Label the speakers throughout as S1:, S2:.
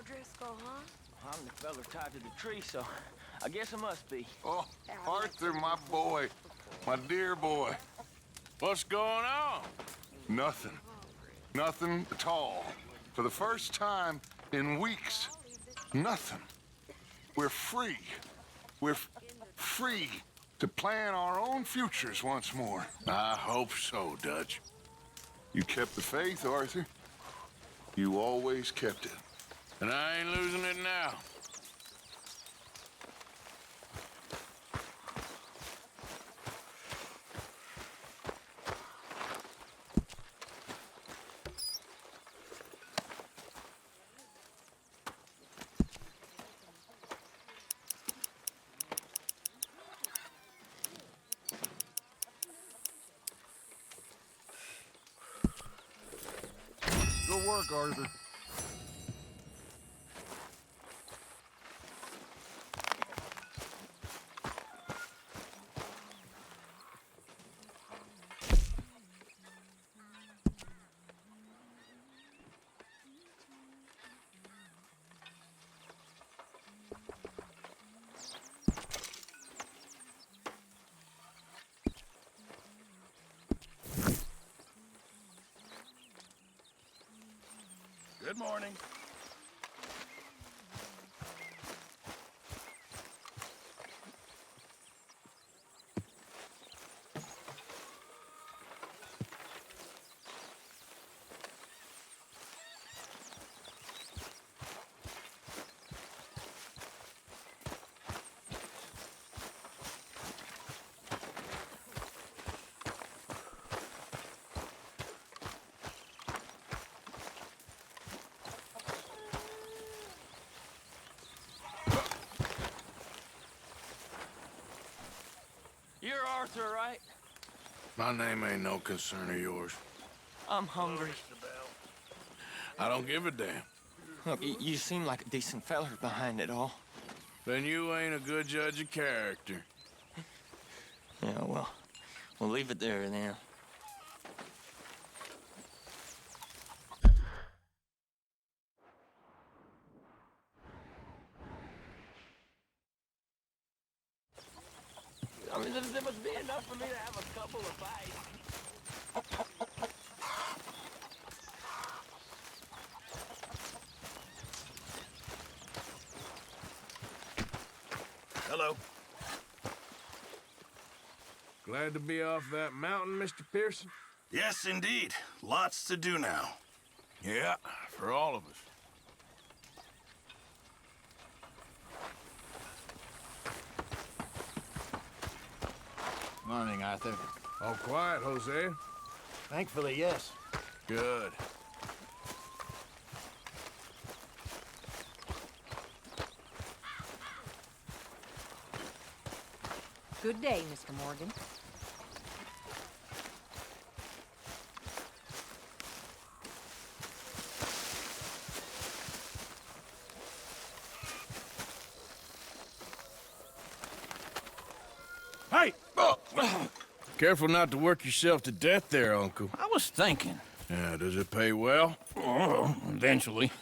S1: Driscoll, huh?
S2: I'm the fella tied to the tree, so I guess I must be.
S3: Oh, Arthur, my boy. My dear boy.
S4: What's going on?
S3: Nothing. Nothing at all. For the first time in weeks, nothing. We're free. We're free to plan our own futures once more.
S4: I hope so, Dutch.
S3: You kept the faith, Arthur. You always kept it.
S4: And I ain't losing it now.
S3: Good work, Arthur.
S4: Good morning.
S2: You're Arthur, right?
S4: My name ain't no concern of yours.
S2: I'm hungry.
S4: I don't give a damn.
S2: Look, you seem like a decent feller behind it all.
S4: Then you ain't a good judge of character.
S2: Yeah, well, we'll leave it there then. I mean, there must be enough for me to have a couple of bites.
S4: Hello. Glad to be off that mountain, Mr. Pearson?
S5: Yes, indeed. Lots to do now.
S4: Yeah, for all of us.
S6: Morning, Arthur.
S4: All quiet, Jose.
S6: Thankfully, yes.
S4: Good.
S1: Good day, Mr. Morgan.
S4: Hey! Oh. Careful not to work yourself to death there, Uncle.
S6: I was thinking.
S4: Yeah, does it pay well?
S6: Oh, eventually.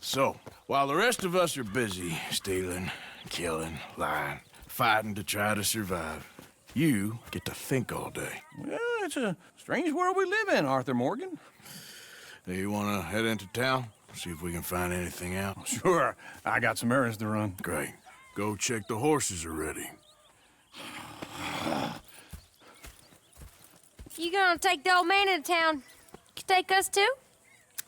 S4: So, while the rest of us are busy stealing, killing, lying, fighting to try to survive, you get to think all day.
S6: Well, it's a strange world we live in, Arthur Morgan.
S4: Do you want to head into town? See if we can find anything out?
S6: Sure, I got some errands to run.
S4: Great. Go check the horses are ready.
S1: You gonna take the old man into town? You take us too?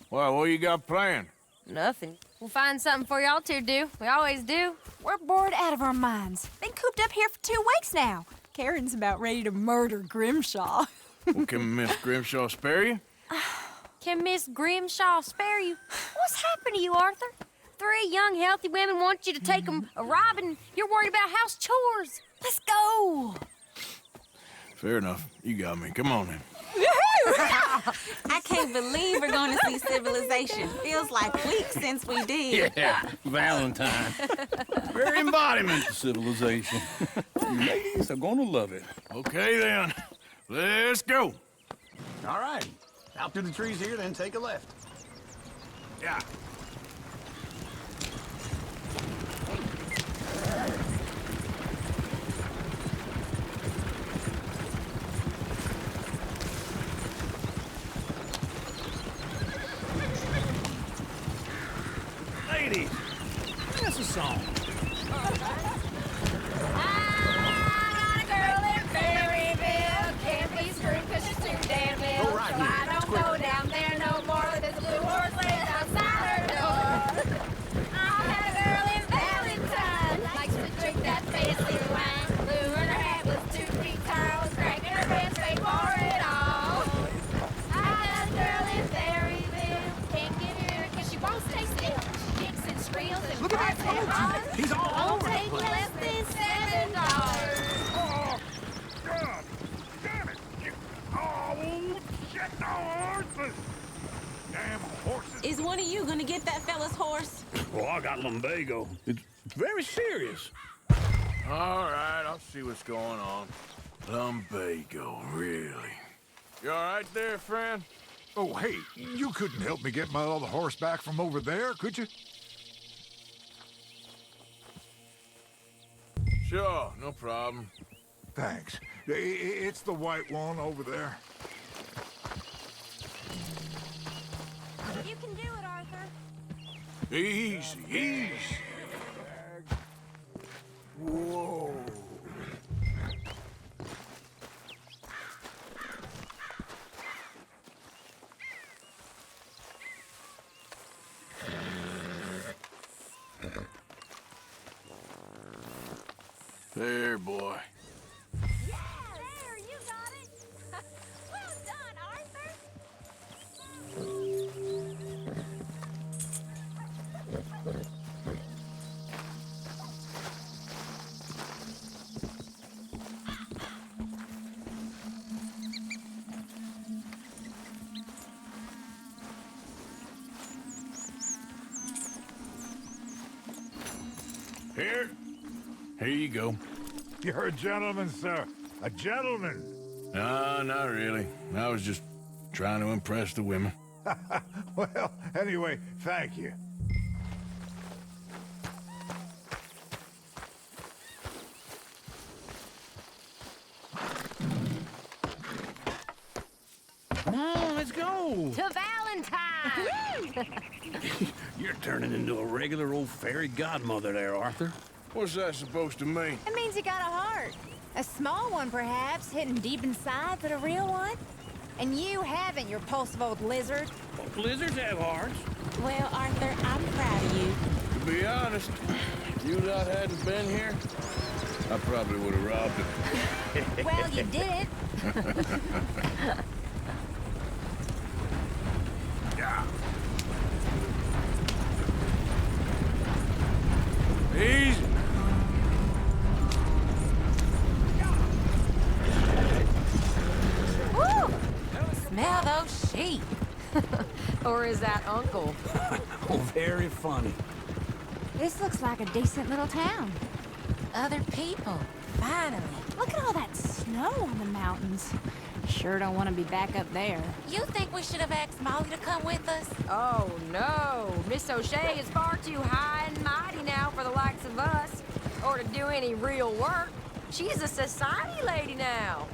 S4: Well, what you got planned?
S1: Nothing. We'll find something for y'all to do. We always do.
S7: We're bored out of our minds. Been cooped up here for 2 weeks now. Karen's about ready to murder Grimshaw.
S4: Well, can Miss Grimshaw spare you?
S1: Can Miss Grimshaw spare you? What's happened to you, Arthur? 3 young, healthy women want you to take them a robbing. You're worried about house chores.
S7: Let's go.
S4: Fair enough. You got me. Come on then.
S8: I can't believe we're going to see civilization. Feels like weeks since we did.
S6: Yeah, Valentine. Very embodiment of civilization. You ladies are gonna love it.
S4: Okay then. Let's go.
S6: All right. Out through the trees here, then take a left.
S4: Yeah.
S6: song.
S1: I got a girl in Berryville. Can't be screwed 'cause she's too damn ill.
S4: Go right
S1: So
S4: here.
S1: I don't go down there no more. There's a blue horse laying outside her door. I had a girl in Valentine. Likes to drink that fancy wine. Blue and her hat was 2 feet tall. Was cracking her pants straight for it all. I had a girl in Berryville. Can't get her 'cause she won't stay still. She kicks and squeals and
S4: Look at that
S1: barks and
S4: photo.
S1: hollers.
S4: He's all
S1: Won't
S4: over the
S1: take
S4: place.
S1: less than $7.
S3: Oh, God damn it! Oh, shit, no horses! Damn horses!
S8: Is one of you gonna get that fella's horse?
S6: Well, I got lumbago. It's very serious.
S4: All right, I'll see what's going on. Lumbago, really? You all right there, friend?
S9: Oh, hey, you couldn't help me get my other horse back from over there, could you?
S4: Sure, no problem.
S9: Thanks. It's the white one over there.
S1: You can do it, Arthur.
S4: Easy, easy. Whoa. There, boy.
S1: Yeah, there, you got it. Well done, Arthur.
S4: Here you go.
S9: You're a gentleman, sir. A gentleman.
S4: No, not really. I was just trying to impress the women.
S9: Well, anyway, thank you.
S6: Come on, let's go.
S1: To Valentine.
S6: You're turning into a regular old fairy godmother there, Arthur.
S4: What's that supposed to mean?
S7: It means you got a heart. A small one, perhaps, hidden deep inside, but a real one. And you haven't, you repulsive old lizard.
S6: Lizards have hearts.
S8: Well, Arthur, I'm proud of you.
S4: To be honest, if you lot hadn't been here, I probably would have robbed it.
S7: Well, you did it.
S4: Easy.
S1: Woo! Smell those sheep. Or is that Uncle?
S6: Oh, very funny.
S7: This looks like a decent little town.
S1: Other people. Finally.
S7: Look at all that snow on the mountains. Sure don't want to be back up there.
S8: You think we should have asked Molly to come with us?
S1: Oh, no. Miss O'Shea is far too high and mighty now for the likes of us. Or to do any real work. She's a society lady now.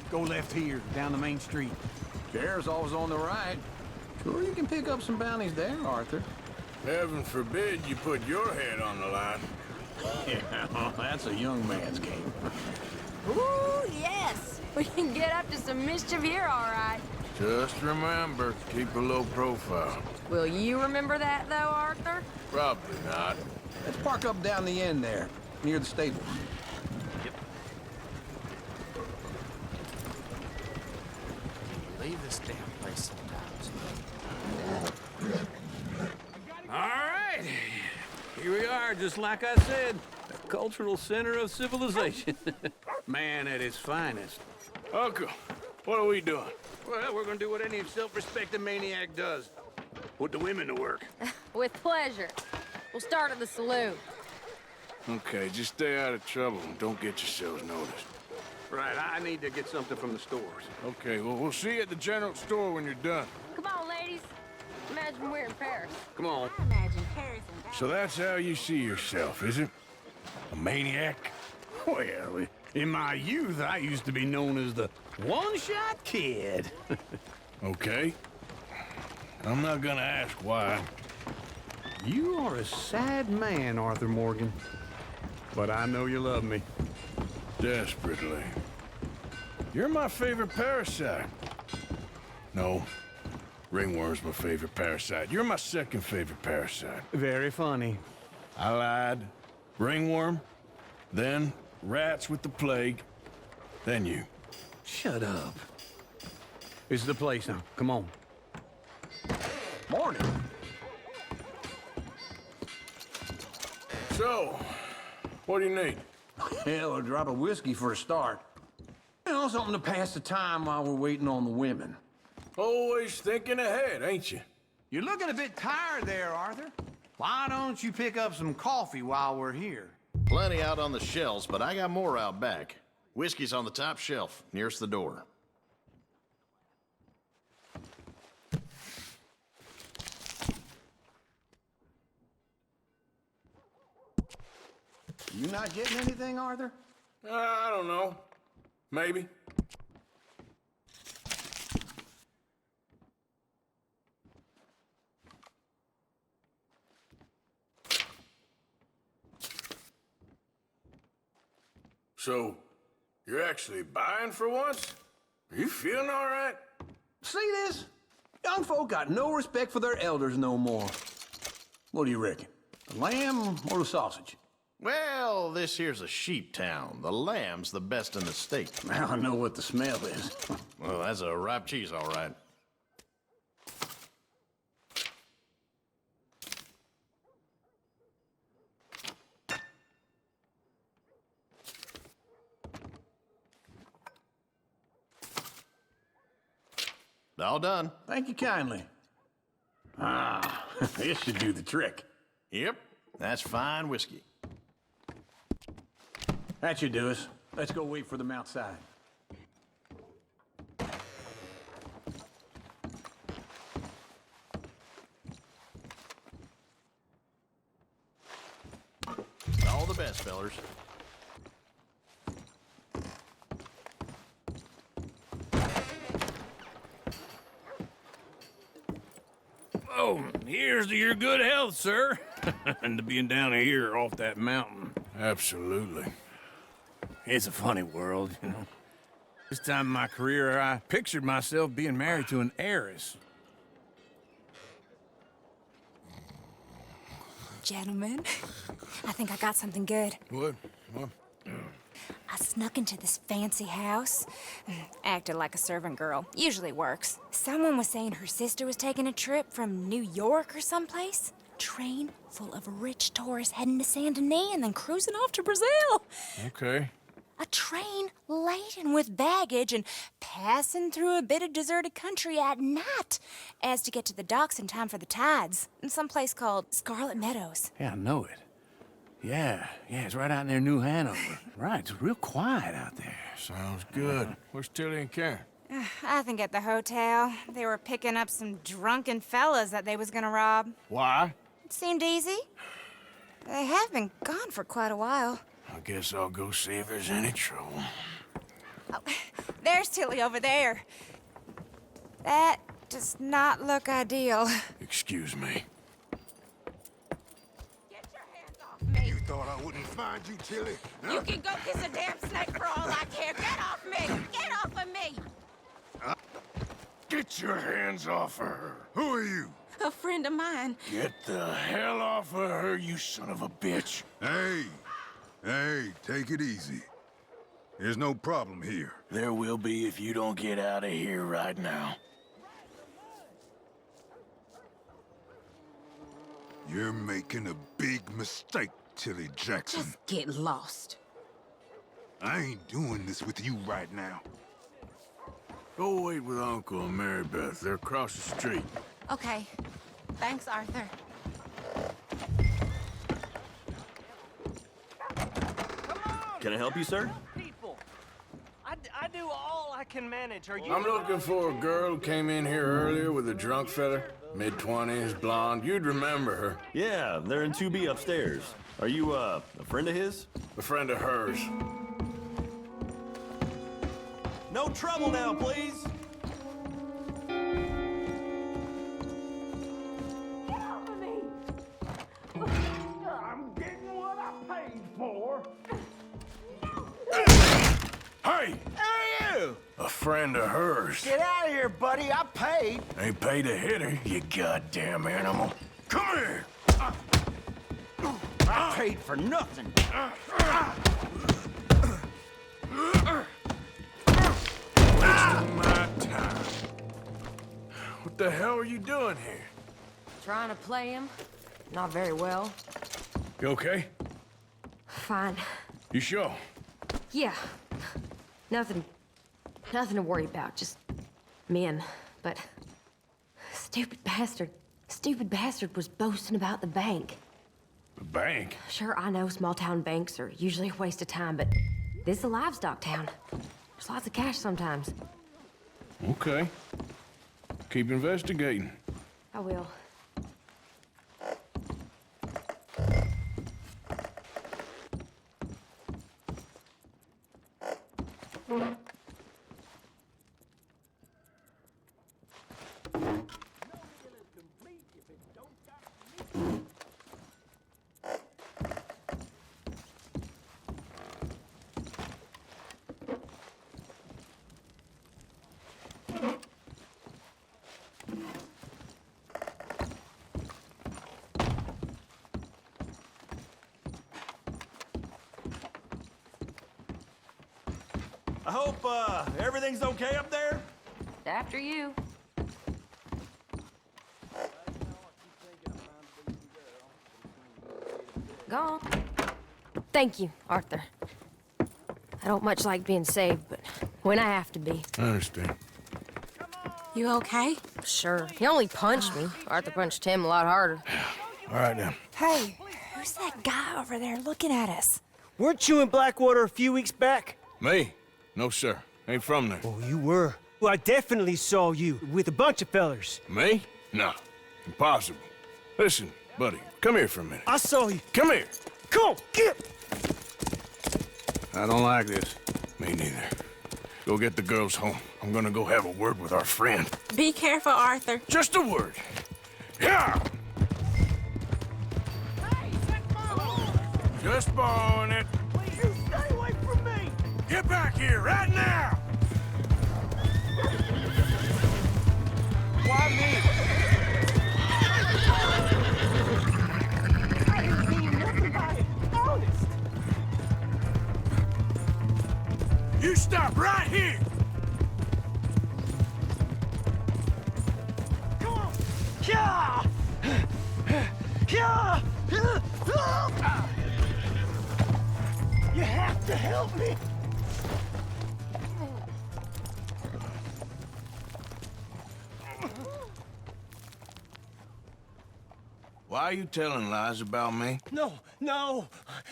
S10: Go left here, down the main street. Sheriff's always on the right. Sure, you can pick up some bounties there, Arthur.
S4: Heaven forbid you put your head on the line.
S10: Yeah, well, that's a young man's game.
S1: Ooh, yes. We can get up to some mischief here, all right.
S4: Just remember, keep a low profile.
S1: Will you remember that, though, Arthur?
S4: Probably not.
S10: Let's park up down the end there, near the stables.
S2: Leave this damn place sometimes.
S6: All right. Here we are, just like I said. The cultural center of civilization. Man at its finest.
S4: Uncle, what are we doing?
S6: Well, we're gonna do what any self-respecting maniac does. Put the women to work.
S1: With pleasure. We'll start at the saloon.
S4: Okay, just stay out of trouble and don't get yourselves noticed.
S6: Right, I need to get something from the stores.
S4: Okay, well, we'll see you at the general store when you're done.
S1: Come on, ladies. Imagine we're in Paris.
S6: Come on.
S8: I imagine Paris and
S4: So that's how you see yourself, is it? A maniac?
S6: Well, in my youth, I used to be known as the one-shot kid.
S4: Okay. I'm not gonna ask why.
S6: You are a sad man, Arthur Morgan. But I know you love me.
S4: Desperately. You're my favorite parasite. No, ringworm's my favorite parasite. You're my second favorite parasite.
S6: Very funny.
S4: I lied. Ringworm, then rats with the plague, then you.
S6: Shut up. This is the place now. Come on. Morning.
S4: So, what do you need?
S10: Hell, a drop of whiskey for a start. You know, something to pass the time while we're waiting on the women.
S4: Always thinking ahead, ain't you?
S6: You're looking a bit tired there, Arthur. Why don't you pick up some coffee while we're here?
S11: Plenty out on the shelves, but I got more out back. Whiskey's on the top shelf, nearest the door.
S10: You not getting anything, Arthur?
S4: I don't know. Maybe. So, you're actually buying for once? Are you feeling all right?
S10: See this? Young folk got no respect for their elders no more. What do you reckon? The lamb or the sausage?
S11: Well, this here's a sheep town. The lamb's the best in the state.
S10: Now I know what the smell is.
S11: Well, that's a ripe cheese, all right. All done.
S10: Thank you kindly. Ah, this should do the trick.
S11: Yep, that's fine whiskey.
S10: That should do us. Let's go wait for them outside.
S11: All the best, fellers.
S6: Oh, here's to your good health, sir. And to being down here off that mountain.
S4: Absolutely.
S6: It's a funny world, you know. This time in my career, I pictured myself being married to an heiress.
S1: Gentlemen, I think I got something good.
S4: What?
S1: I snuck into this fancy house, acted like a servant girl. Usually works. Someone was saying her sister was taking a trip from New York or someplace. Train full of rich tourists heading to Saint Denis and then cruising off to Brazil.
S4: Okay.
S1: A train laden with baggage and passing through a bit of deserted country at night as to get to the docks in time for the tides in some place called Scarlet Meadows.
S6: Yeah, I know it. Yeah, it's right out near New Hanover. Right, it's real quiet out there.
S4: Sounds good. Where's Tilly and Karen?
S7: I think at the hotel. They were picking up some drunken fellas that they was gonna rob.
S4: Why?
S7: It seemed easy. They have been gone for quite a while.
S4: I guess I'll go see if there's any trouble.
S7: Oh, there's Tilly over there. That does not look ideal.
S4: Excuse me.
S7: Get your hands off me.
S9: You thought I wouldn't find you, Tilly? Huh?
S8: You can go kiss a damn snake for all I care. Get off me! Get off of me!
S4: Get your hands off of her.
S9: Who are you?
S8: A friend of mine.
S4: Get the hell off of her, you son of a bitch.
S9: Hey, take it easy. There's no problem here.
S4: There will be if you don't get out of here right now.
S9: You're making a big mistake, Tilly Jackson.
S8: Just get lost.
S9: I ain't doing this with you right now.
S4: Go wait with Uncle and Mary Beth. They're across the street.
S8: Okay. Thanks, Arthur.
S2: Can I help you, sir? People, I do all I can manage. Are you?
S4: I'm looking for a girl who came in here earlier with a drunk fella. Mid-20s, blonde. You'd remember her.
S2: Yeah, they're in 2B upstairs. Are you, a friend of his?
S4: A friend of hers.
S2: No trouble now, please.
S4: Hey!
S12: Who are you?
S4: A friend of hers.
S12: Get out of here, buddy. I paid.
S4: Ain't paid to hit her, you goddamn animal. Come here!
S12: I paid for nothing.
S4: Wasting my time. What the hell are you doing here?
S13: Trying to play him. Not very well.
S4: You okay?
S13: Fine.
S4: You sure?
S13: Yeah. Nothing to worry about. Just men. But stupid bastard was boasting about the bank.
S4: The bank?
S13: Sure, I know small town banks are usually a waste of time, but this is a livestock town. There's lots of cash sometimes.
S4: Okay. Keep investigating.
S13: I will.
S2: I hope, everything's okay up there?
S13: After you. Go on. Thank you, Arthur. I don't much like being saved, but when I have to be.
S4: I understand.
S8: You okay?
S13: Sure. He only punched me. Arthur punched him a lot harder.
S4: All right, then.
S7: Hey, who's that guy over there looking at us?
S12: Weren't you in Blackwater a few weeks back?
S4: Me? No, sir. Ain't from there.
S12: Oh, you were. Well, I definitely saw you with a bunch of fellers.
S4: Me? No. Impossible. Listen, buddy, come here for a minute.
S12: I saw you.
S4: Come here.
S12: Come on, get!
S4: I don't like this. Me neither. Go get the girls home. I'm gonna go have a word with our friend.
S8: Be careful, Arthur.
S4: Just a word. Yeah! Just borrowing it.
S12: You stay away from me!
S4: Get back here right now!
S12: Why me? I didn't mean nothing by it. Honest.
S4: You stop right here!
S12: Come on! Yeah! Yeah! You have to help me!
S4: Why are you telling lies about me?
S12: No.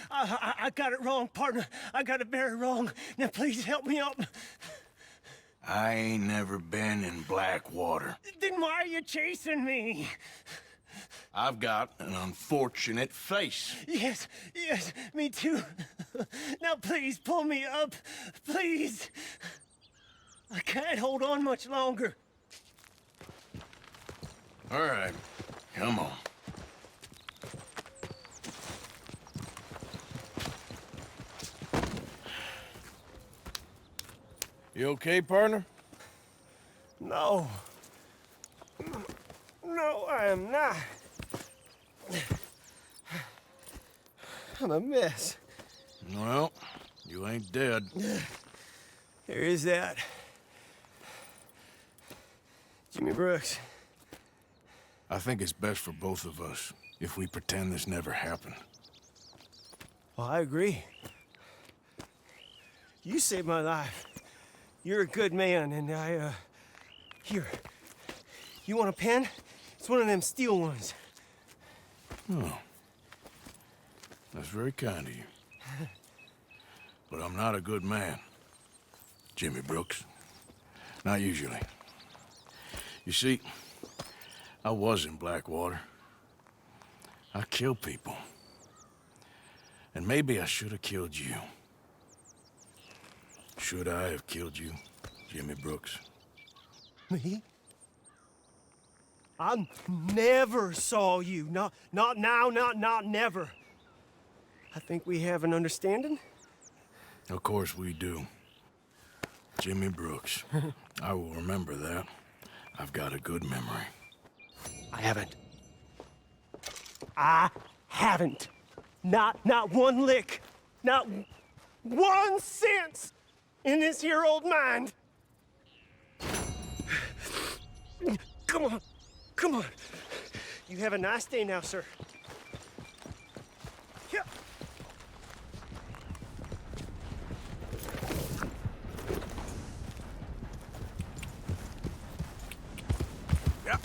S12: I got it wrong, partner. I got it very wrong. Now, please help me up.
S4: I ain't never been in Blackwater.
S12: Then why are you chasing me?
S4: I've got an unfortunate face.
S12: Yes, me too. Now, please, pull me up. Please. I can't hold on much longer.
S4: All right, come on. You okay, partner?
S12: No, I am not. I'm a mess.
S4: Well, you ain't dead.
S12: There is that. Jimmy Brooks.
S4: I think it's best for both of us if we pretend this never happened.
S12: Well, I agree. You saved my life. You're a good man, and here. You want a pen? It's one of them steel ones.
S4: Oh. That's very kind of you. But I'm not a good man, Jimmy Brooks. Not usually. You see, I was in Blackwater. I killed people. And maybe I should have killed you. Should I have killed you, Jimmy Brooks?
S12: Me? I never saw you. Not now, not never. I think we have an understanding.
S4: Of course we do. Jimmy Brooks. I will remember that. I've got a good memory.
S12: I haven't. Not one lick. Not 1 cent in this here old mind. Come on. Come on. You have a nice day now, sir. Yeah.
S4: Yeah.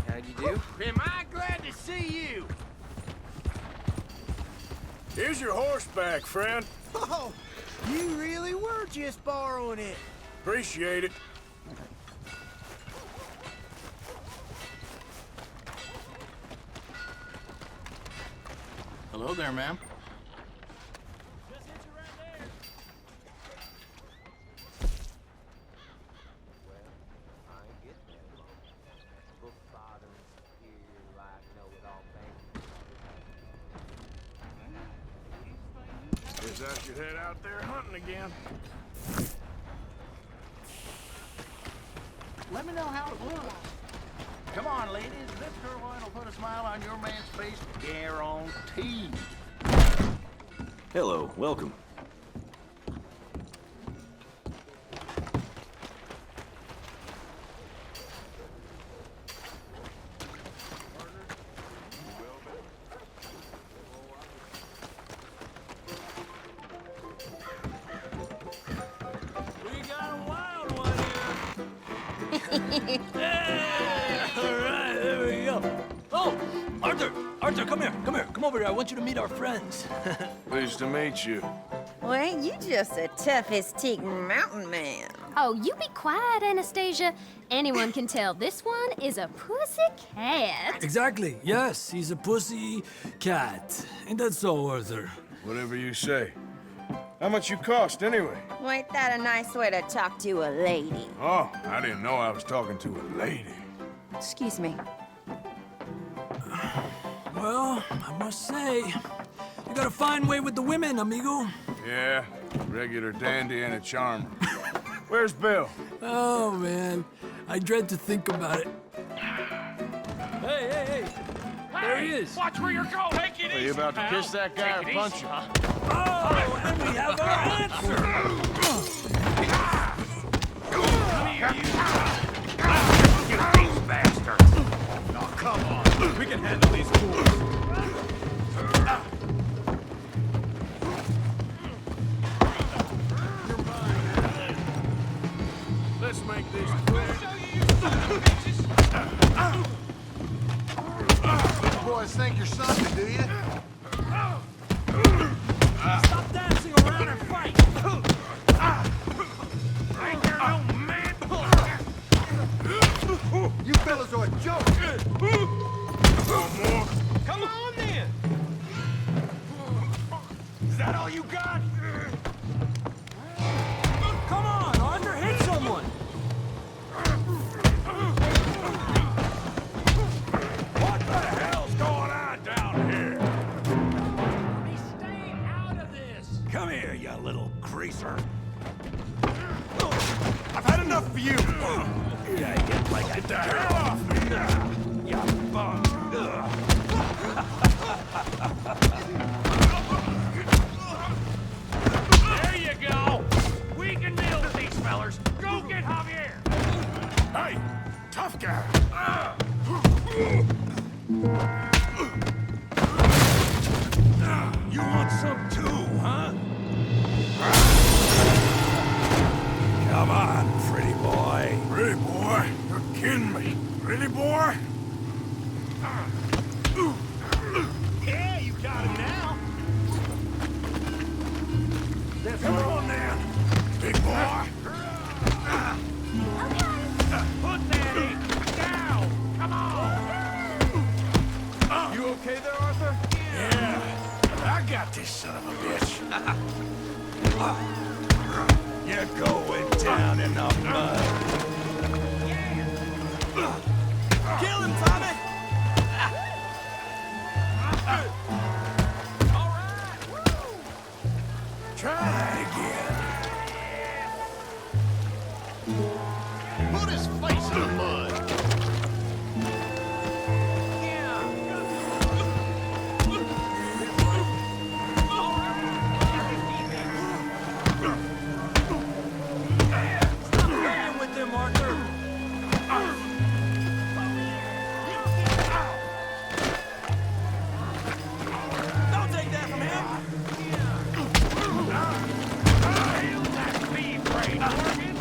S10: How'd you do? Am I glad to see you?
S4: Here's your horseback, friend.
S12: Oh, you really were just borrowing it.
S4: Appreciate it.
S10: Hello there, ma'am.
S4: Guess I should head out there hunting again.
S5: Let me know how it looks. Come on, ladies. This girl will put a smile on your man's face. Guaranteed.
S2: Hello, welcome.
S6: We got a wild one here. All right, there we go. Oh, Arthur, come here. Come over here. I want you to meet our friends.
S4: Pleased to meet you.
S14: Well, ain't you just a tough-as-teak mountain man?
S13: Oh, you be quiet, Anastasia. Anyone can tell this one is a pussy cat.
S15: Exactly. Yes, he's a pussy cat. Ain't that so, Arthur?
S4: Whatever you say. How much you cost, anyway?
S14: Well, ain't that a nice way to talk to a lady?
S4: Oh, I didn't know I was talking to a lady.
S14: Excuse me.
S15: Well, I must say, you got a fine way with the women, amigo.
S4: Yeah, regular dandy and a charmer. Where's Bill?
S15: Oh, man. I dread to think about it. Hey! There he is.
S5: Watch where you're going. Take it
S11: Are you about to kiss that guy or punch him?
S15: Oh, and we have our answer.
S5: You bastard! Oh, come on. We can handle these fools.
S4: Let's make this quick.
S3: You boys think you're something, do you?
S6: Stop dancing around and fight.
S5: Ain't there no man?
S3: You fellas are a joke.
S5: Come on, then. Is that all you got?
S6: Come on, Arthur, hit someone.
S5: What the hell's going on down here?
S6: Stay out of this.
S5: Come here, you little greaser. I've had enough of you.
S6: Yeah, I get like I
S5: Get off me. You bum. There you go. We can deal with these fellers. Go get Javier.
S3: Hey, tough guy.
S5: You want some too, huh?
S4: kidding me. Really, boy?
S5: Yeah, you got him now.
S4: Come on, then. Big boy.
S5: Put that in. Down. Come on. You okay there, Arthur?
S4: Yeah. I got this son of a bitch. You're going down in the mud.
S5: Kill him, Tommy. All right.
S4: Try that again.
S11: Put his face in the mud.
S5: With him, Arthur. Don't take that from him. That speed brain, Morgan.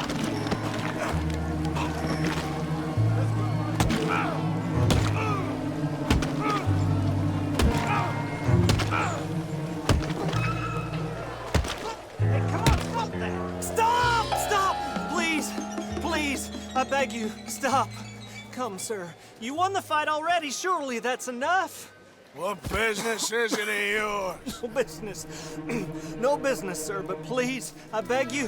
S5: Hey, come on, stop that! Stop! Stop! Please! Please! I beg you, stop. Come, sir. You won the fight already. Surely that's enough.
S4: What business is it of yours?
S12: No business. No business, sir, but please, I beg you.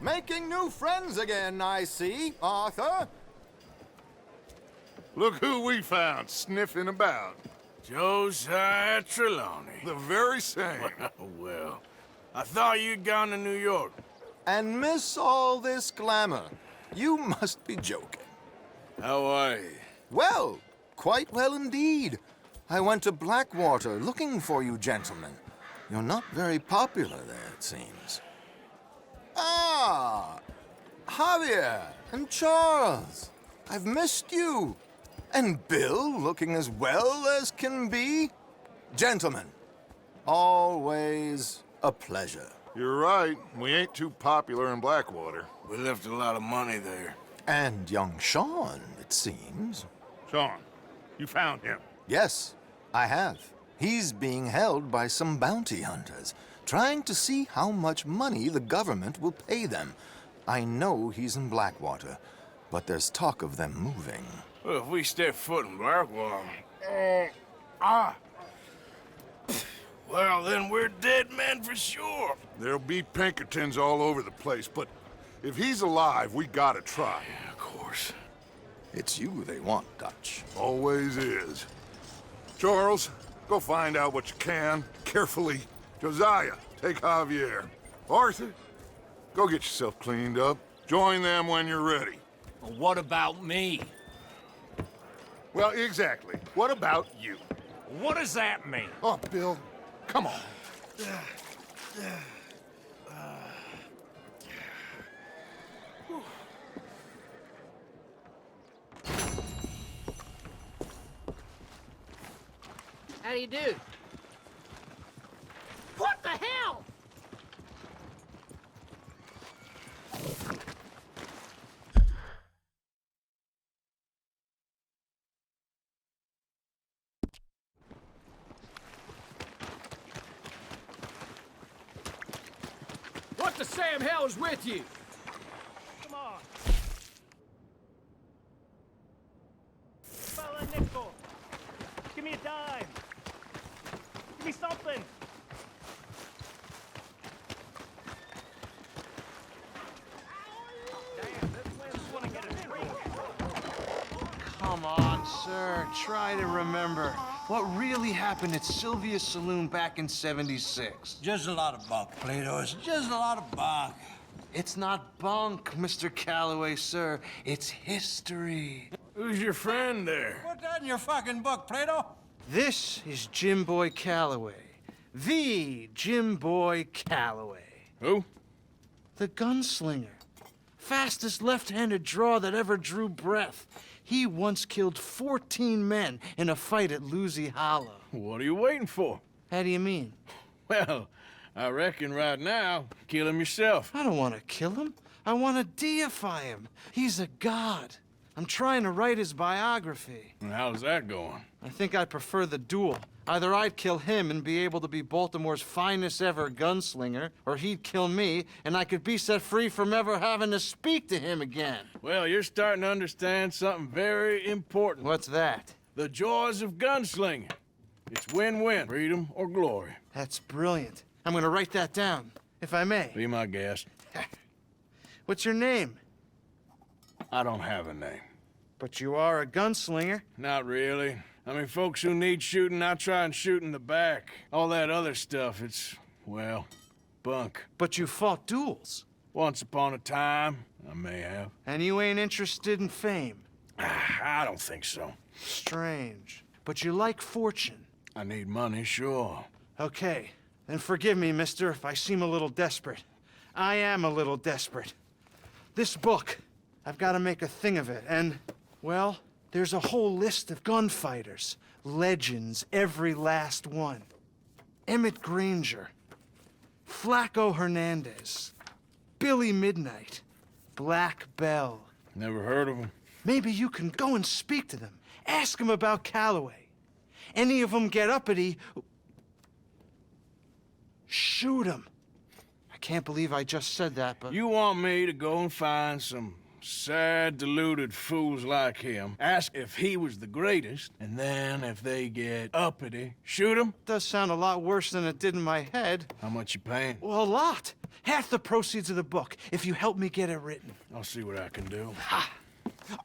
S16: Making new friends again, I see, Arthur.
S3: Look who we found sniffing about.
S4: Josiah Trelawney.
S3: The very same.
S4: Well, I thought you'd gone to New York.
S16: And miss all this glamour. You must be joking.
S4: How are you?
S16: Well, quite well indeed. I went to Blackwater looking for you gentlemen. You're not very popular there, it seems. Ah! Javier and Charles. I've missed you. And Bill looking as well as can be. Gentlemen, always a pleasure.
S3: You're right. We ain't too popular in Blackwater.
S4: We left a lot of money there.
S16: And young Sean, it seems.
S3: Sean, you found him.
S16: Yes, I have. He's being held by some bounty hunters, trying to see how much money the government will pay them. I know he's in Blackwater, but there's talk of them moving.
S4: Well, if we step foot in Blackwater... Well, then we're dead men for sure.
S3: There'll be Pinkertons all over the place, but if he's alive, we gotta try.
S4: Yeah, of course.
S16: It's you they want, Dutch.
S3: Always is. Charles, go find out what you can, carefully. Josiah, take Javier. Arthur, go get yourself cleaned up. Join them when you're ready.
S6: Well, what about me?
S3: Well, exactly. What about you?
S6: What does that mean?
S3: Oh, Bill, come on.
S12: How do you do? What the hell?
S15: What the Sam hell's with you?
S12: Come on. Fella nickel. Give me a dime. Give me something. Damn, this man's gonna get a drink.
S17: Come on, sir. Try to remember. What really happened at Sylvia's Saloon back in '76?
S5: Just a lot of bunk, Plato. It's just a lot of bunk.
S17: It's not bunk, Mr. Calloway, sir. It's history.
S4: Who's your friend there?
S5: Put that in your fucking book, Plato.
S17: This is Jim Boy Calloway. The Jim Boy Calloway.
S4: Who?
S17: The gunslinger. Fastest left-handed draw that ever drew breath. He once killed 14 men in a fight at Lucy Hollow.
S4: What are you waiting for?
S17: How do you mean?
S4: Well, I reckon right now, kill him yourself.
S17: I don't want to kill him. I want to deify him. He's a god. I'm trying to write his biography.
S4: And how's that going?
S17: I think I'd prefer the duel. Either I'd kill him and be able to be Baltimore's finest ever gunslinger, or he'd kill me and I could be set free from ever having to speak to him again.
S4: Well, you're starting to understand something very important.
S17: What's that?
S4: The joys of gunslinging. It's win-win, freedom or glory.
S17: That's brilliant. I'm gonna write that down, if I may.
S4: Be my guest.
S17: What's your name?
S4: I don't have a name.
S17: But you are a gunslinger.
S4: Not really. I mean, folks who need shooting, I try and shoot in the back. All that other stuff, it's, well, bunk.
S17: But you fought duels.
S4: Once upon a time, I may have.
S17: And you ain't interested in fame.
S4: I don't think so.
S17: Strange. But you like fortune.
S4: I need money, sure.
S17: Okay. Then forgive me, mister, if I seem a little desperate. I am a little desperate. This book, I've got to make a thing of it, and, well, there's a whole list of gunfighters. Legends, every last one. Emmett Granger, Flaco Hernandez, Billy Midnight, Black Bell.
S4: Never heard of them.
S17: Maybe you can go and speak to them. Ask them about Calloway. Any of them get uppity, shoot them. I can't believe I just said that, but...
S4: You want me to go and find some sad, deluded fools like him, ask if he was the greatest, and then if they get uppity, shoot him?
S17: Does sound a lot worse than it did in my head.
S4: How much you paying?
S17: Well, a lot. Half the proceeds of the book, if you help me get it written.
S4: I'll see what I can do.
S17: Ha!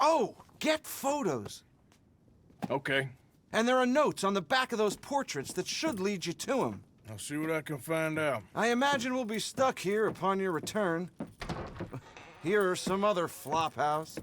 S17: Oh, get photos.
S4: Okay.
S17: And there are notes on the back of those portraits that should lead you to him.
S4: I'll see what I can find out.
S17: I imagine we'll be stuck here upon your return. Here or some other flophouse.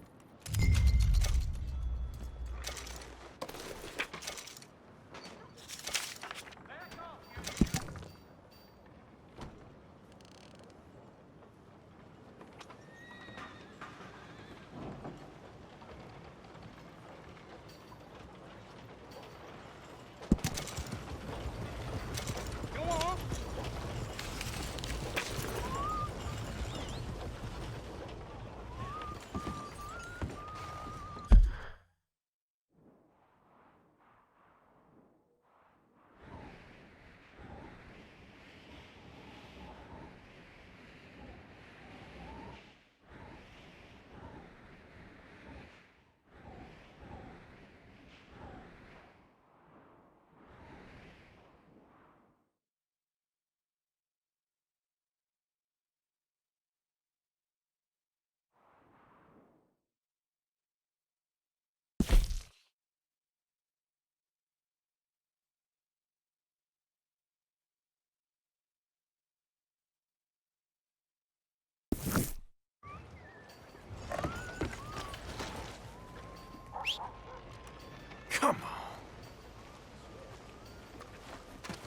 S4: Come on.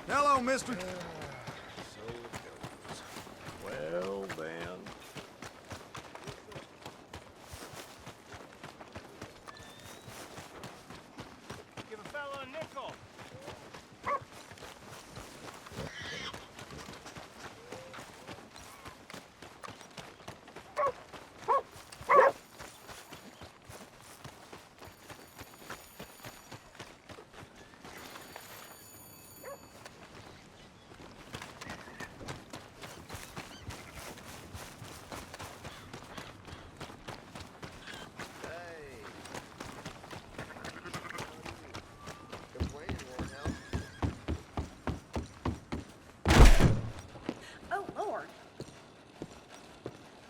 S9: Hello, mister.
S4: So it goes. Well, then.
S12: Give a fellow a nickel.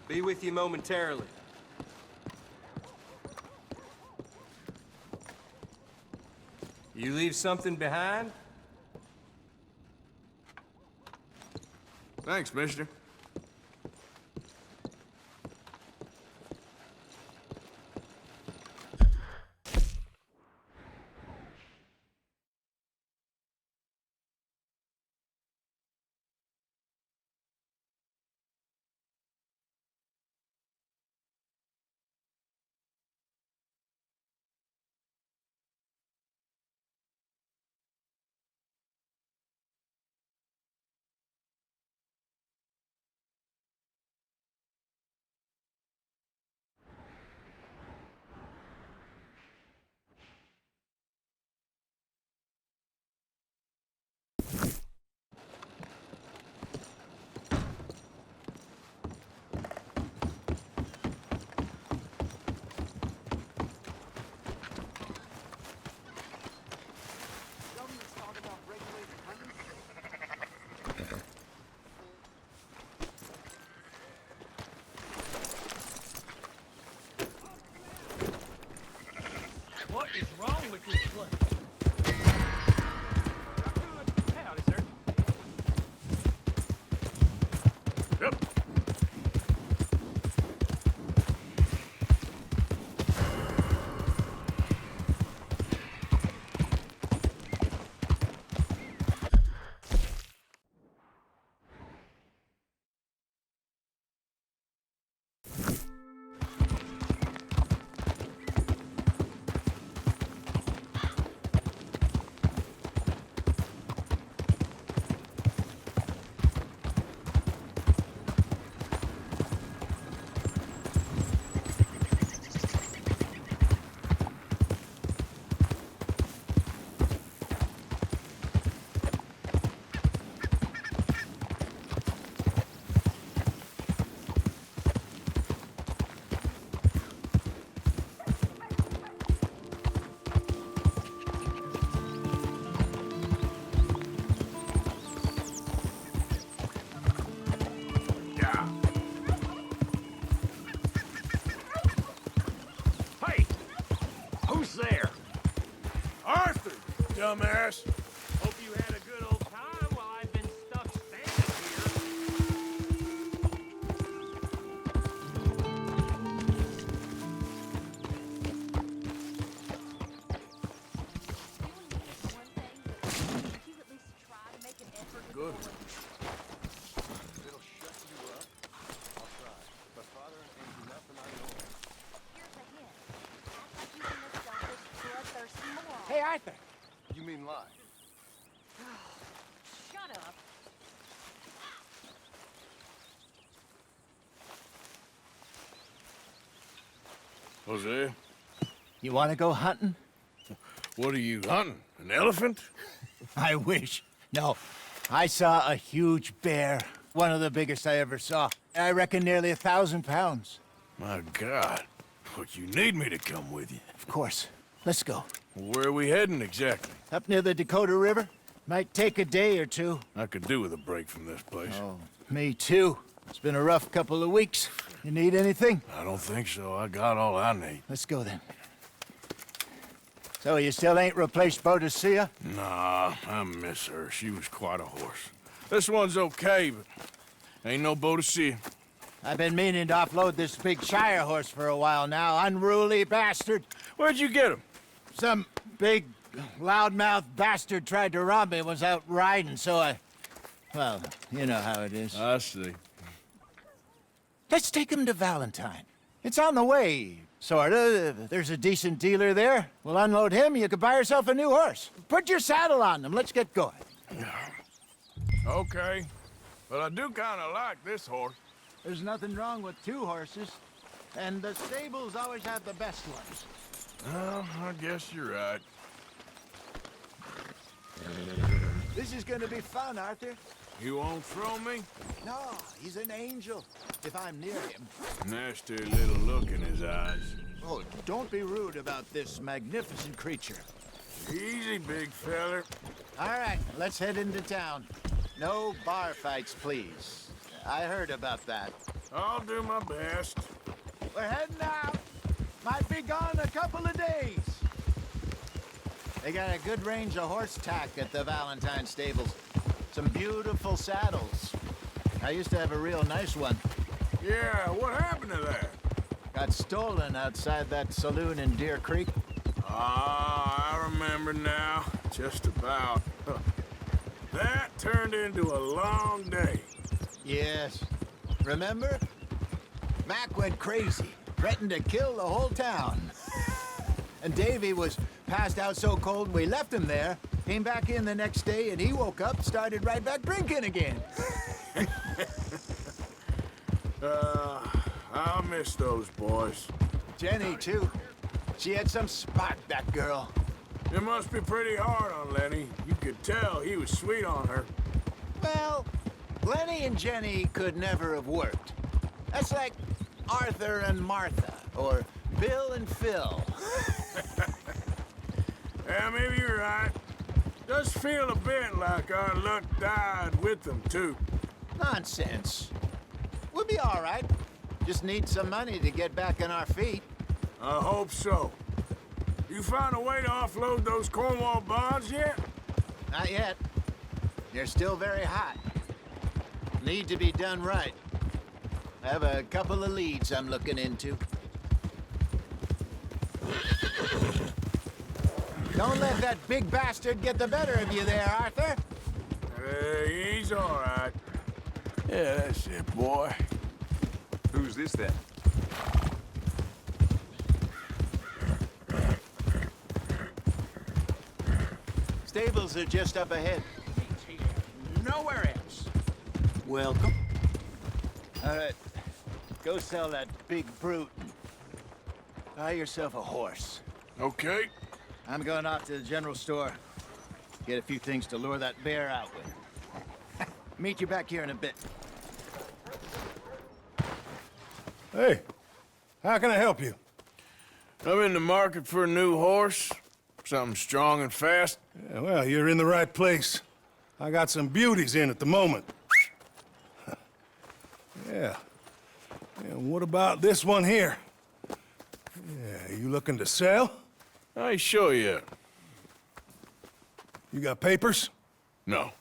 S18: Be with you momentarily. You leave something behind?
S4: Thanks, mister.
S6: What is wrong with this place? Hey, howdy, sir.
S4: Yep.
S6: There.
S4: Arthur, dumbass.
S6: Hope you had a good old time while I've been stuck standing
S4: here. Good.
S3: It'll shut you up. I'll try. My father ain't nothing I know.
S12: Hey, Arthur.
S3: You mean lie?
S12: Shut up.
S4: Jose,
S12: You want to go hunting?
S4: what are you hunting? An elephant?
S12: I wish. No. I saw a huge bear. One of the biggest I ever saw. I reckon nearly 1,000 pounds.
S4: My God. But you need me to come with you.
S12: Of course. Let's go.
S4: Where are we heading exactly?
S12: Up near the Dakota River. Might take a day or two.
S4: I could do with a break from this place.
S12: Oh, me too. It's been a rough couple of weeks. You need anything?
S4: I don't think so. I got all I need.
S12: Let's go then. So you still ain't replaced Boadicea?
S4: Nah, I miss her. She was quite a horse. This one's okay, but ain't no Boadicea.
S12: I've been meaning to offload this big Shire horse for a while now. Unruly bastard.
S4: Where'd you get him?
S12: Some big, loudmouth bastard tried to rob me and was out riding, so I... Well, you know how it is.
S4: I see.
S12: Let's take him to Valentine. It's on the way, sorta. There's a decent dealer there. We'll unload him, you could buy yourself a new horse. Put your saddle on them, let's get going.
S4: Okay, but I do kind of like this horse.
S12: There's nothing wrong with two horses, and the stables always have the best ones.
S4: Well, I guess you're right.
S12: This is gonna be fun, Arthur.
S4: You won't throw me?
S12: No, he's an angel, if I'm near him.
S4: Nasty little look in his eyes.
S12: Oh, don't be rude about this magnificent creature.
S4: Easy, big feller.
S12: All right, let's head into town. No bar fights, please. I heard about that.
S4: I'll do my best.
S12: We're heading out. Might be gone a couple of days. They got a good range of horse tack at the Valentine stables. Some beautiful saddles. I used to have a real nice one.
S4: Yeah, what happened to that?
S12: Got stolen outside that saloon in Deer Creek.
S4: Ah, I remember now. Just about. That turned into a long day.
S12: Yes. Remember? Mac went crazy, threatened to kill the whole town. And Davy was passed out so cold we left him there, came back in the next day, and he woke up, started right back drinking again.
S4: I'll miss those boys.
S12: Jenny, too. She had some spot, that girl.
S4: It must be pretty hard on Lenny. You could tell he was sweet on her.
S12: Well, Lenny and Jenny could never have worked. That's like Arthur and Martha, or Bill and Phil.
S4: Yeah, maybe you're right. Does feel a bit like our luck died with them, too.
S12: Nonsense. We'll be all right. Just need some money to get back on our feet.
S4: I hope so. You found a way to offload those Cornwall bonds yet?
S12: Not yet. They're still very hot. Need to be done right. I have a couple of leads I'm looking into. Don't let that big bastard get the better of you there, Arthur.
S4: He's all right. Yeah, that's it, boy.
S18: Who's this then?
S12: Stables are just up ahead.
S10: Nowhere else.
S12: Welcome. All right, go sell that big brute. Buy yourself a horse.
S4: Okay.
S12: I'm going off to the general store. Get a few things to lure that bear out with. Meet you back here in a bit.
S4: Hey, how can I help you? I'm in the market for a new horse. Something strong and fast.
S19: Yeah, well, you're in the right place. I got some beauties in at the moment. Yeah. And what about this one here? Yeah, you looking to sell?
S4: I ain't sure yet.
S19: You got papers?
S4: No.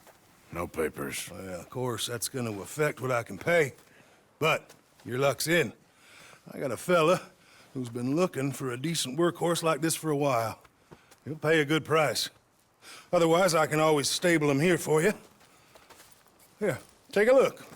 S4: No papers.
S19: Well, of course, that's gonna affect what I can pay. But your luck's in. I got a fella who's been looking for a decent workhorse like this for a while. He'll pay a good price. Otherwise, I can always stable him here for you. Here, take a look.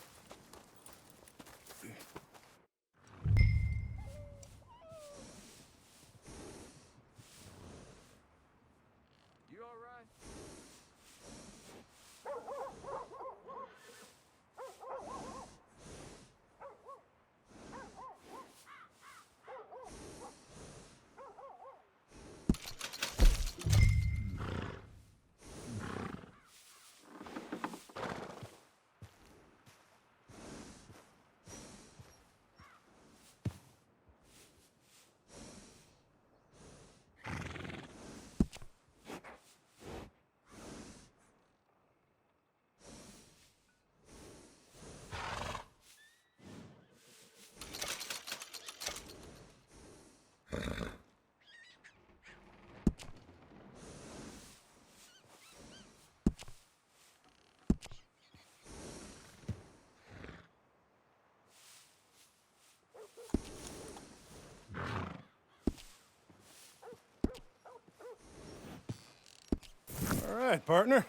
S19: All right, partner.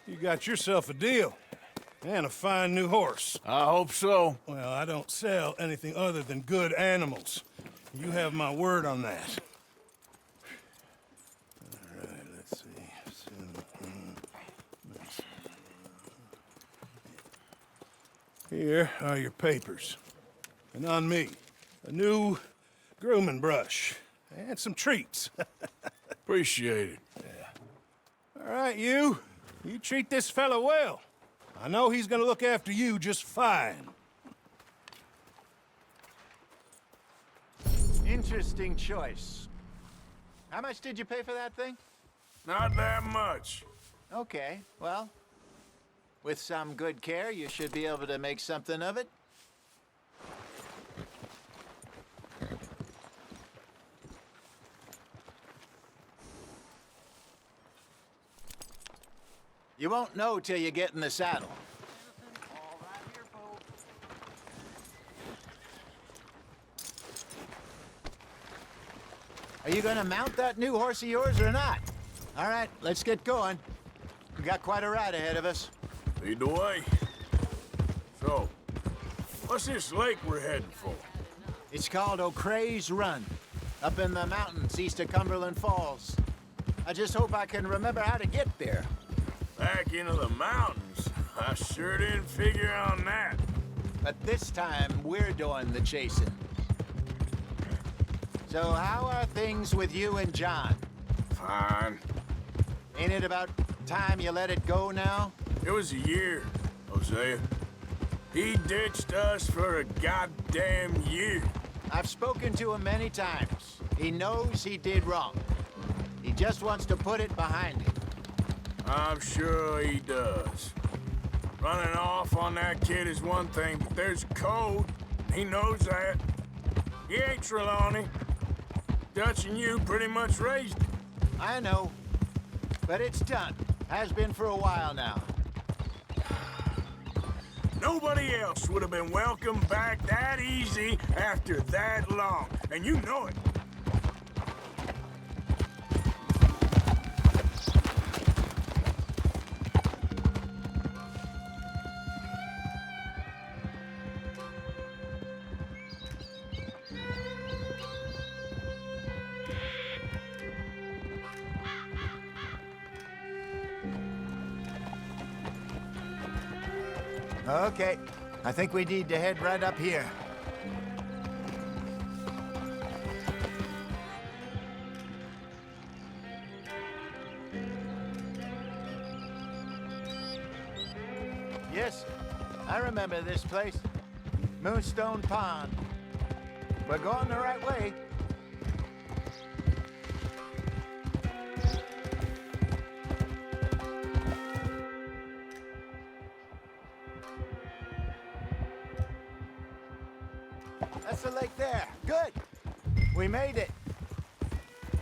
S19: You got yourself a deal. And a fine new horse.
S4: I hope so.
S19: Well, I don't sell anything other than good animals. You have my word on that. All right, let's see. Here are your papers. And on me, a new grooming brush. And some treats.
S4: Appreciate it.
S19: Yeah. All right, you treat this fella well. I know he's gonna look after you just fine.
S12: Interesting choice. How much did you pay for that thing?
S4: Not that much.
S12: Okay, well, with some good care, you should be able to make something of it. You won't know till you get in the saddle. Are you gonna mount that new horse of yours or not? All right, let's get going. We got quite a ride ahead of us.
S4: Lead the way. So, what's this lake we're heading for?
S12: It's called O'Creagh's Run, up in the mountains east of Cumberland Falls. I just hope I can remember how to get there.
S4: Back into the mountains? I sure didn't figure on that.
S12: But this time, we're doing the chasing. So how are things with you and John?
S4: Fine.
S12: Ain't it about time you let it go now?
S4: It was a year, Hosea. He ditched us for a goddamn year.
S12: I've spoken to him many times. He knows he did wrong. He just wants to put it behind him.
S4: I'm sure he does. Running off on that kid is one thing, but there's code. He knows that. He ain't Trelawney. Dutch and you pretty much raised it.
S12: I know. But it's done. Has been for a while now.
S4: Nobody else would have been welcomed back that easy after that long, and you know it.
S12: Okay, I think we need to head right up here. Yes, I remember this place. Moonstone Pond. We're going the right way. That's the lake there. Good. We made it.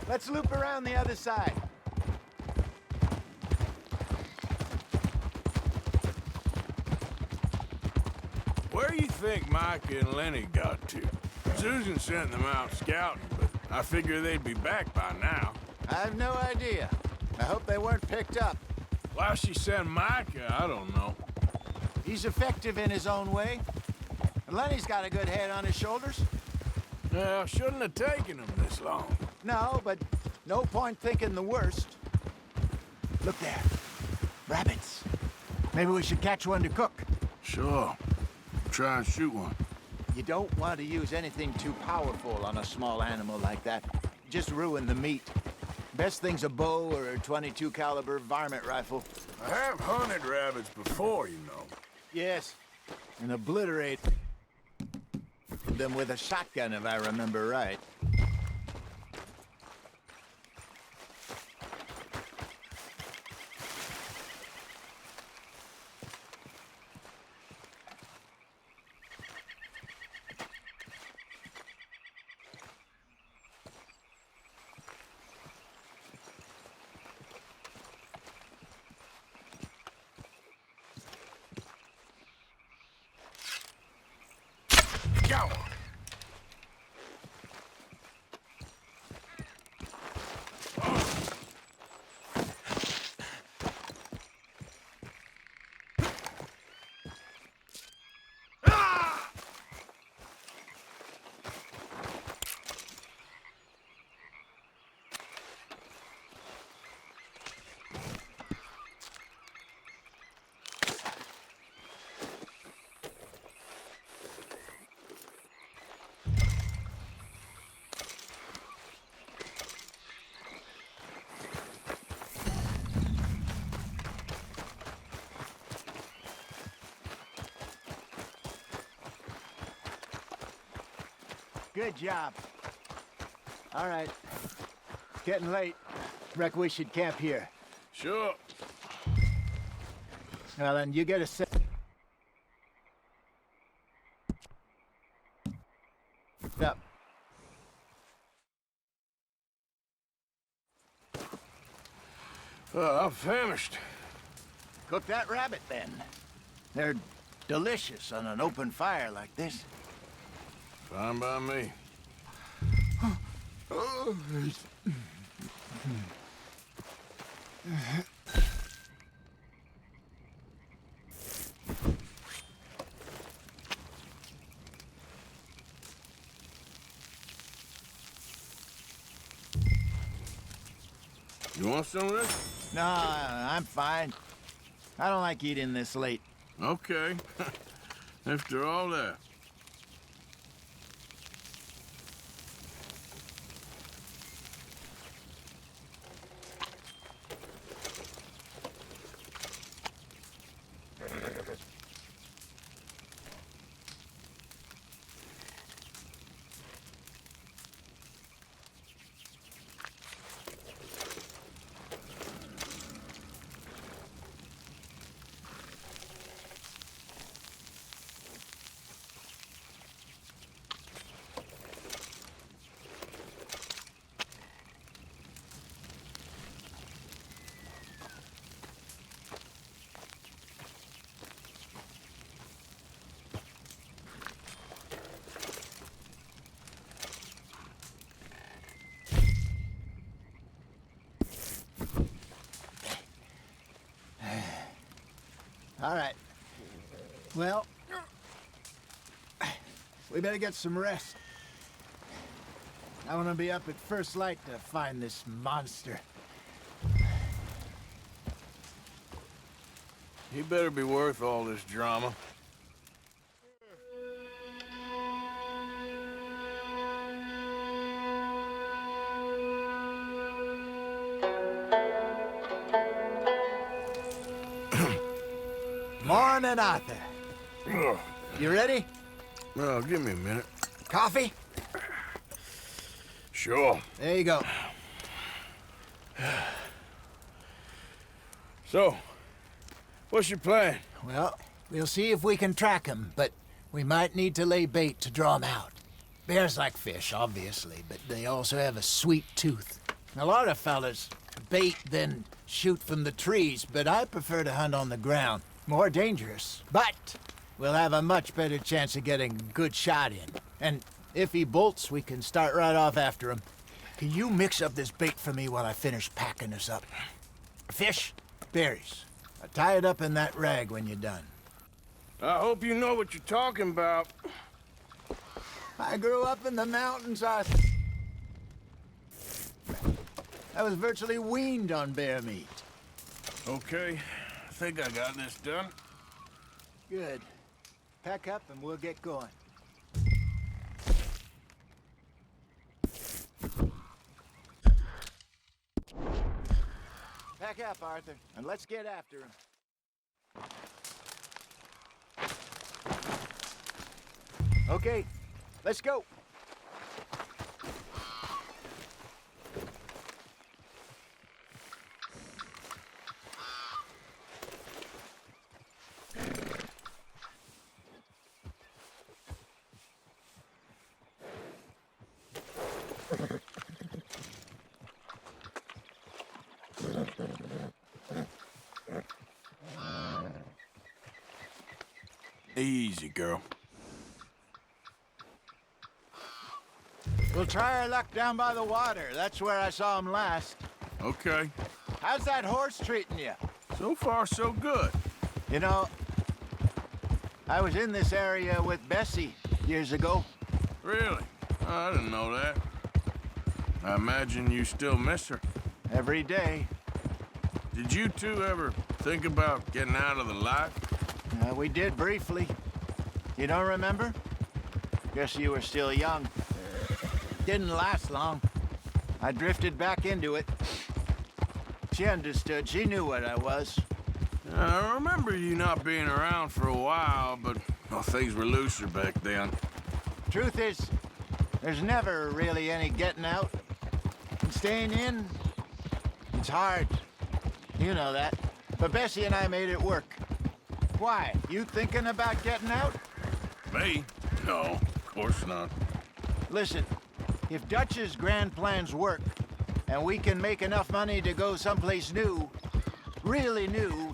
S12: Let's loop around the other side.
S4: Where you think Mike and Lenny got to? Susan sent them out scouting, but I figure they'd be back by now.
S12: I have no idea. I hope they weren't picked up.
S4: Why she sent Micah, I don't know.
S12: He's effective in his own way. And Lenny's got a good head on his shoulders.
S4: Well, shouldn't have taken him this long.
S12: No, but no point thinking the worst. Look there. Rabbits. Maybe we should catch one to cook.
S4: Sure. Try and shoot one.
S12: You don't want to use anything too powerful on a small animal like that. Just ruin the meat. Best thing's a bow or a .22 caliber varmint rifle.
S4: I have hunted rabbits before, you know.
S12: Yes, and obliterate them with a shotgun, if I remember right.
S4: Go!
S12: Good job. All right. Getting late. Reckon we should camp here.
S4: Sure.
S12: Well, then you get a set. Up.
S4: I'm famished.
S12: Cook that rabbit, then. They're delicious on an open fire like this.
S4: Fine by me. You want some of this?
S12: No, I'm fine. I don't like eating this late.
S4: Okay. After all that.
S12: All right. Well, we better get some rest. I want to be up at first light to find this monster.
S4: He better be worth all this drama.
S12: Morning, Arthur. You ready?
S4: Well, give me a minute.
S12: Coffee?
S4: Sure.
S12: There you go.
S4: So, what's your plan?
S12: Well, we'll see if we can track him, but we might need to lay bait to draw him out. Bears like fish, obviously, but they also have a sweet tooth. A lot of fellas bait, then shoot from the trees, but I prefer to hunt on the ground. More dangerous, but we'll have a much better chance of getting a good shot in. And if he bolts, we can start right off after him. Can you mix up this bait for me while I finish packing this up? Fish, berries. I'll tie it up in that rag when you're done.
S4: I hope you know what you're talking about.
S12: I grew up in the mountains, Arthur. I was virtually weaned on bear meat.
S4: Okay, I think I got this done.
S12: Good. Pack up and we'll get going. Pack up, Arthur, and let's get after him. Okay, let's go.
S4: Easy, girl.
S12: We'll try our luck down by the water. That's where I saw him last.
S4: Okay.
S12: How's that horse treating you?
S4: So far, so good.
S12: You know, I was in this area with Bessie years ago.
S4: Really? Oh, I didn't know that. I imagine you still miss her.
S12: Every day.
S4: Did you two ever think about getting out of the life?
S12: We did briefly. You don't remember? Guess you were still young. Didn't last long. I drifted back into it. She understood. She knew what I was.
S4: I remember you not being around for a while, but well, things were looser back then.
S12: Truth is, there's never really any getting out. And staying in, it's hard. You know that. But Bessie and I made it work. Why? You thinking about getting out?
S4: Me? No, of course not.
S12: Listen, if Dutch's grand plans work, and we can make enough money to go someplace new, really new,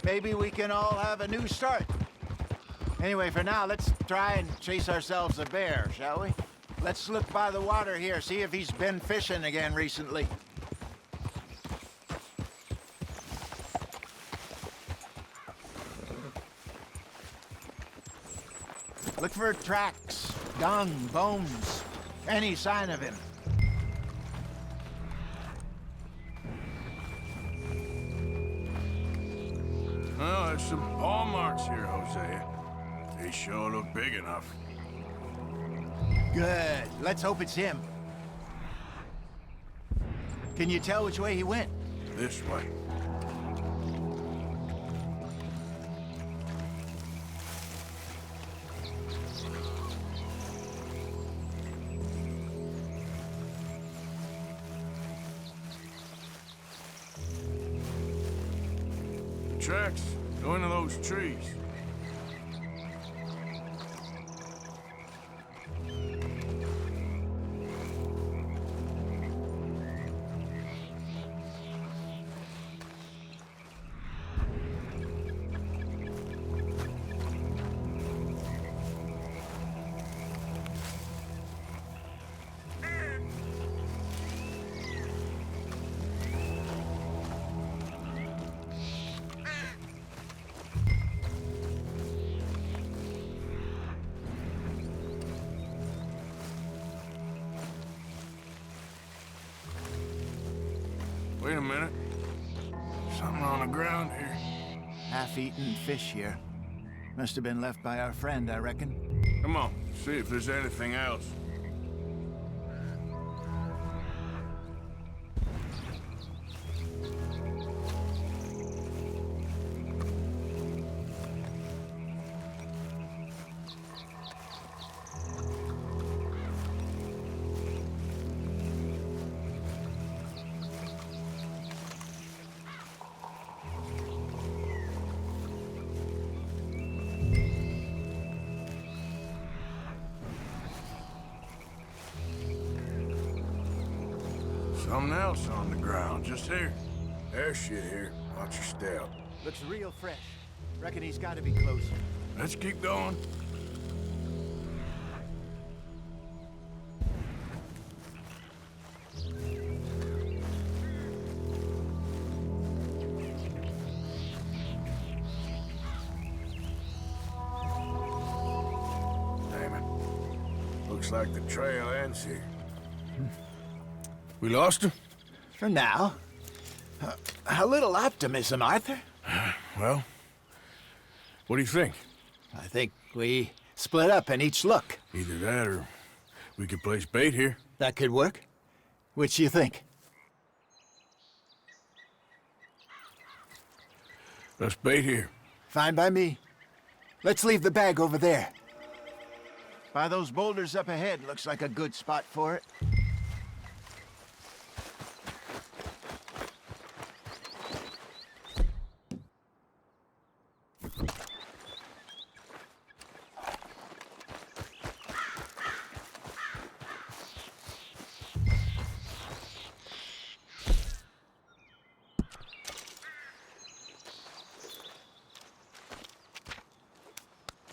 S12: maybe we can all have a new start. Anyway, for now, let's try and chase ourselves a bear, shall we? Let's look by the water here, see if he's been fishing again recently. Look for tracks, dung, bones, any sign of him.
S4: Well, there's some paw marks here, Hosea. They sure look big enough.
S12: Good. Let's hope it's him. Can you tell which way he went?
S4: This way. Tracks go into those trees. a minute. Something on the ground here.
S12: Half-eaten fish here. Must have been left by our friend, I reckon.
S4: Come on, see if there's anything else. Something else on the ground, just here. There's shit here. Watch your step.
S12: Looks real fresh. Reckon he's got to be close.
S4: Let's keep going. Damn it. Looks like the trail ends here. We lost him?
S12: For now. A little optimism, Arthur.
S4: Well, what do you think?
S12: I think we split up and each look.
S4: Either that or we could place bait here.
S12: That could work. Which do you think?
S4: Let's bait here.
S12: Fine by me. Let's leave the bag over there. By those boulders up ahead, looks like a good spot for it.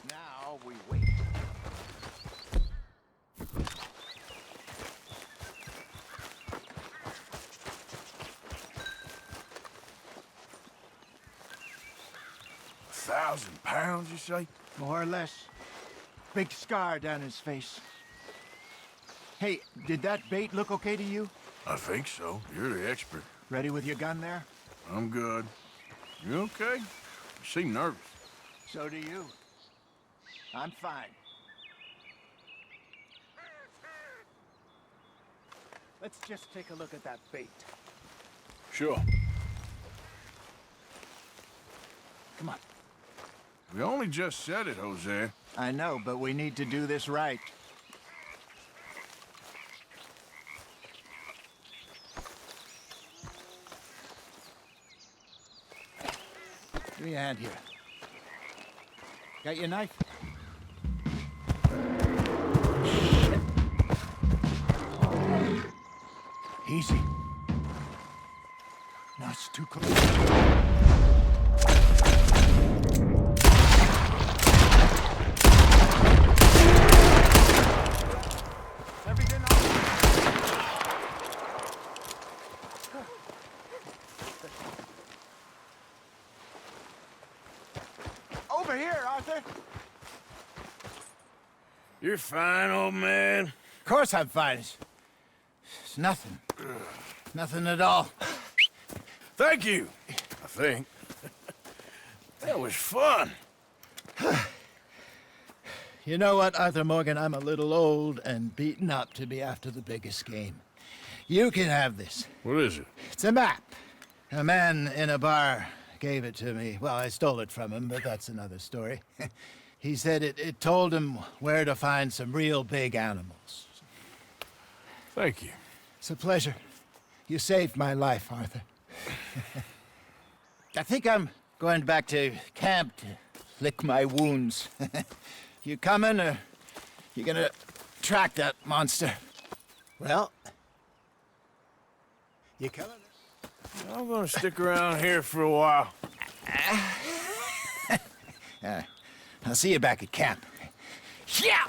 S12: Now we wait.
S4: £1,000, you say?
S12: More or less. Big scar down his face. Hey, did that bait look okay to you?
S4: I think so. You're the expert.
S12: Ready with your gun there?
S4: I'm good. You okay? You seem nervous.
S12: So do you. I'm fine. Let's just take a look at that bait.
S4: Sure.
S12: Come on.
S4: We only just said it, Jose.
S12: I know, but we need to do this right. Give me a hand here. Got your knife? Easy. No, it's too close. Everything all right? Over here, Arthur.
S4: You're fine, old man.
S12: Of course I'm fine. It's nothing. Nothing at all.
S4: Thank you, I think. That was fun.
S12: You know what, Arthur Morgan? I'm a little old and beaten up to be after the biggest game. You can have this.
S4: What is it?
S12: It's a map. A man in a bar gave it to me. Well, I stole it from him, but that's another story. He said it told him where to find some real big animals.
S4: Thank you.
S12: It's a pleasure. You saved my life, Arthur. I think I'm going back to camp to lick my wounds. You coming, or you gonna track that monster? Well, you coming?
S4: I'm gonna stick around here for a while.
S12: I'll see you back at camp. Yeah!